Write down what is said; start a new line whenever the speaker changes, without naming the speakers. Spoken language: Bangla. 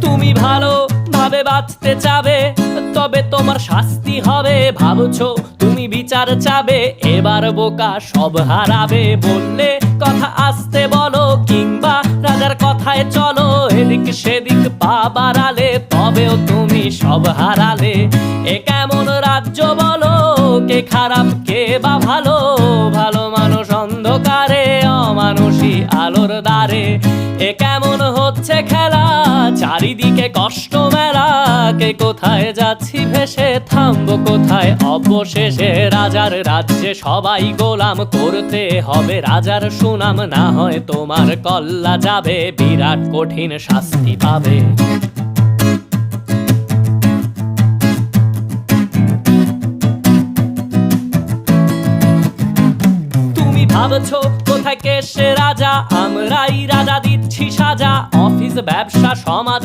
তুমি ভালো ভাবে বাঁচতে চাবে, তবে তোমার শাস্তি হবে। ভাবছো তুমি বিচার চাবে, এবার বোকা সব হারাবে। বললে কথা আসতে বলো, কিংবা রাজার কথায় চলো। এদিক সেদিক পা বাড়ালে, তবেও তুমি সব হারালে। এ কেমন রাজ্য বলো, কে খারাপ কে বা ভালো? ভালো মানুষ অন্ধকারে, অমানুষী আলোর দ্বারে। এ কেমন হচ্ছে খেলা, চারিদিকে কষ্ট মেলা। কে কোথায় যাচ্ছি ভেসে, থামবো কোথায় অবশেষে? রাজার রাজ্যে সবাই গোলাম, করতে হবে রাজার সুনাম। না হয় তোমার কল্লা যাবে, বিরাট কঠিন শাস্তি পাবে। ভাবছো কোথায় কে সে রাজা, আমরাই রাজা দিচ্ছি সাজা। অফিস ব্যবসা সমাজ